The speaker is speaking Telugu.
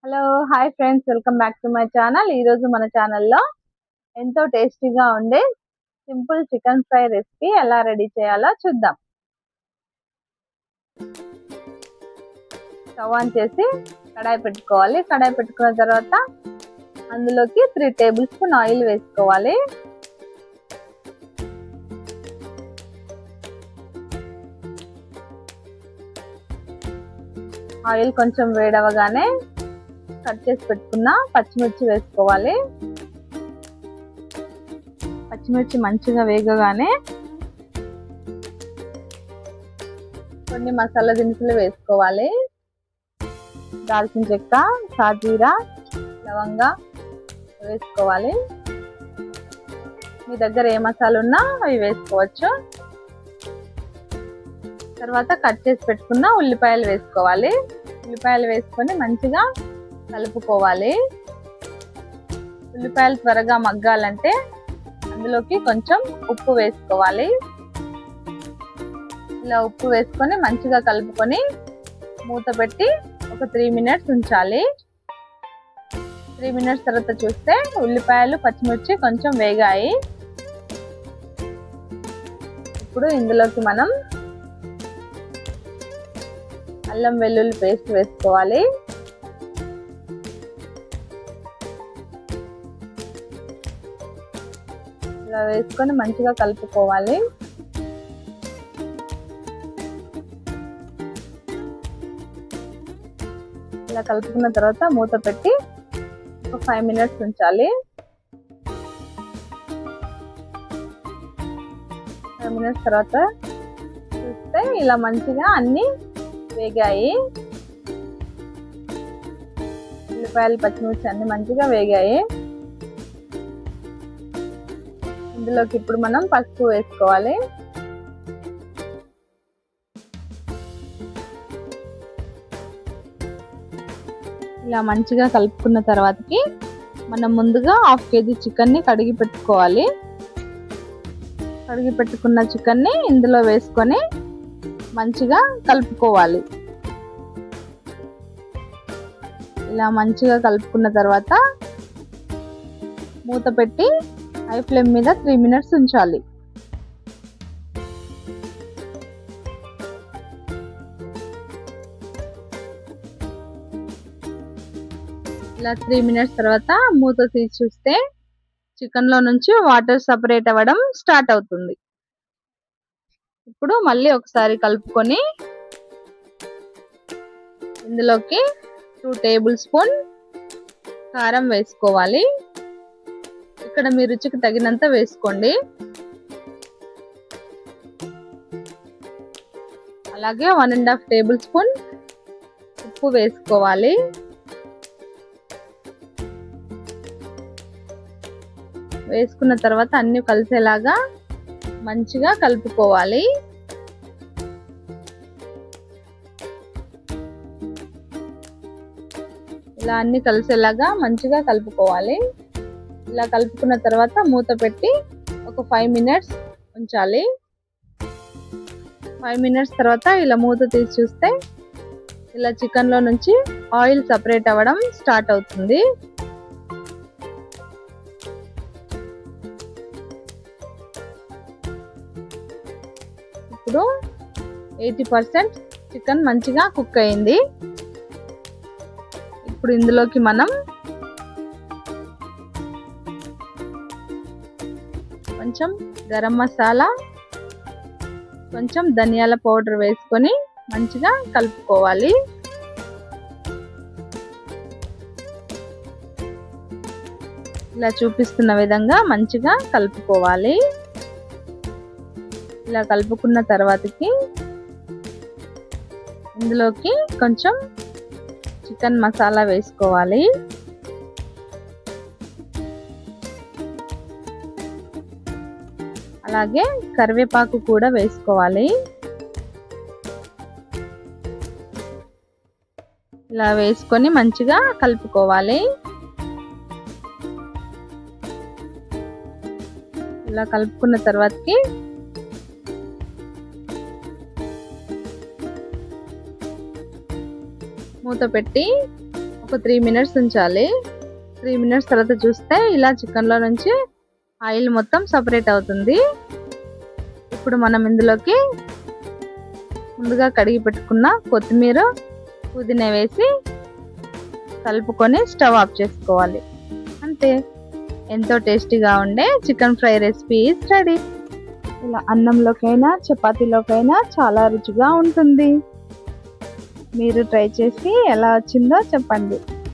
Hello hi friends, welcome back to my channel. ఈరోజు మన ఛానల్లో ఎంతో టేస్టీగా ఉండే సింపుల్ చికెన్ ఫ్రై రెసిపీ ఎలా రెడీ చేయాలో చూద్దాం. స్టవ్ ఆన్ చేసి కడాయి పెట్టుకోవాలి. కడాయి పెట్టుకున్న తర్వాత అందులోకి 3 టేబుల్ స్పూన్ ఆయిల్ వేసుకోవాలి. ఆయిల్ కొంచెం వేడవగానే కట్ చేసి పెట్టుకున్న పచ్చిమిర్చి వేసుకోవాలి. పచ్చిమిర్చి మంచిగా వేగగానే కొన్ని మసాలా దినుసులు వేసుకోవాలి. దాల్చిన చెక్క, సాజీరా, లవంగా వేసుకోవాలి. మీ దగ్గర ఏ మసాలా ఉన్నా అవి వేసుకోవచ్చు. తర్వాత కట్ చేసి పెట్టుకున్న ఉల్లిపాయలు వేసుకోవాలి. ఉల్లిపాయలు వేసుకొని మంచిగా కలుపుకోవాలి. ఉల్లిపాయలు త్వరగా మగ్గాలంటే అందులోకి కొంచెం ఉప్పు వేసుకోవాలి. ఇలా ఉప్పు వేసుకొని మంచిగా కలుపుకొని మూత పెట్టి ఒక 3 మినిట్స్ ఉంచాలి. 3 మినిట్స్ తర్వాత చూస్తే ఉల్లిపాయలు, పచ్చిమిర్చి కొంచెం వేగాయి. ఇప్పుడు ఇందులోకి మనం అల్లం వెల్లుల్లి పేస్ట్ వేసుకోవాలి. ఇలా వేసుకొని మంచిగా కలుపుకోవాలి. ఇలా కలుపుకున్న తర్వాత మూత పెట్టి ఒక 5 మినిట్స్ ఉంచాలి. 5 మినిట్స్ తర్వాత చూస్తే ఇలా మంచిగా అన్ని వేగాయి. ఉల్లిపాయలు, పచ్చిమిర్చి అన్ని మంచిగా వేగాయి. ఇందులోకి ఇప్పుడు మనం పసుపు వేసుకోవాలి. ఇలా మంచిగా కలుపుకున్న తర్వాతకి మనం ముందుగా 1/2 కేజీ చికెన్ ని కడిగి పెట్టుకోవాలి. కడిగి పెట్టుకున్న చికెన్ ని ఇందులో వేసుకొని మంచిగా కలుపుకోవాలి. ఇలా మంచిగా కలుపుకున్న తర్వాత మూత పెట్టి హై ఫ్లేమ్ మీద 3 మినిట్స్ ఉంచాలి. ఇలా 3 మినిట్స్ తర్వాత మూత తీసి చూస్తే చికెన్ లో నుంచి వాటర్ సపరేట్ అవ్వడం స్టార్ట్ అవుతుంది. ఇప్పుడు మళ్ళీ ఒకసారి కలుపుకొని ఇందులోకి 2 టేబుల్ స్పూన్ కారం వేసుకోవాలి. ఇక్కడ మీ రుచికి తగినంత వేసుకోండి. అలాగే 1.5 టేబుల్ స్పూన్ ఉప్పు వేసుకోవాలి. వేసుకున్న తర్వాత అన్ని కలిసేలాగా మంచిగా కలుపుకోవాలి. ఇలా అన్ని కలిసేలాగా మంచిగా కలుపుకోవాలి. ఇలా కలుపుకున్న తర్వాత మూత పెట్టి ఒక 5 మినిట్స్ ఉంచాలి. 5 మినిట్స్ తర్వాత ఇలా మూత తీసి చూస్తే ఇలా చికెన్ లో నుంచి ఆయిల్ సపరేట్ అవ్వడం స్టార్ట్ అవుతుంది. ఇప్పుడు 80% చికెన్ మంచిగా కుక్ అయింది. ఇప్పుడు ఇందులోకి మనం కొంచెం గరం మసాలా, కొంచెం ధనియాల పౌడర్ వేసుకొని మంచిగా కలుపుకోవాలి. ఇలా చూపిస్తున్న విధంగా మంచిగా కలుపుకోవాలి. ఇలా కలుపుకున్న తర్వాతకి ఇందులోకి కొంచెం చికెన్ మసాలా వేసుకోవాలి. అలాగే కరివేపాకు కూడా వేసుకోవాలి. ఇలా వేసుకొని మంచిగా కలుపుకోవాలి. ఇలా కలుపుకున్న తర్వాతకి మూత పెట్టి ఒక 3 మినిట్స్ ఉంచాలి. 3 మినిట్స్ తర్వాత చూస్తే ఇలా చికెన్లో నుంచి ఆయిల్ మొత్తం సపరేట్ అవుతుంది. ఇప్పుడు మనం ఇందులోకి ముందుగా కడిగి పెట్టుకున్న కొత్తిమీర, పుదీనా వేసి కలుపుకొని స్టవ్ ఆఫ్ చేసుకోవాలి. అంతే, ఎంతో టేస్టీగా ఉండే chicken fry recipe is ready. ఇలా అన్నంలోకైనా చపాతీలోకైనా చాలా రుచిగా ఉంటుంది. మీరు ట్రై చేసి ఎలా వచ్చిందో చెప్పండి.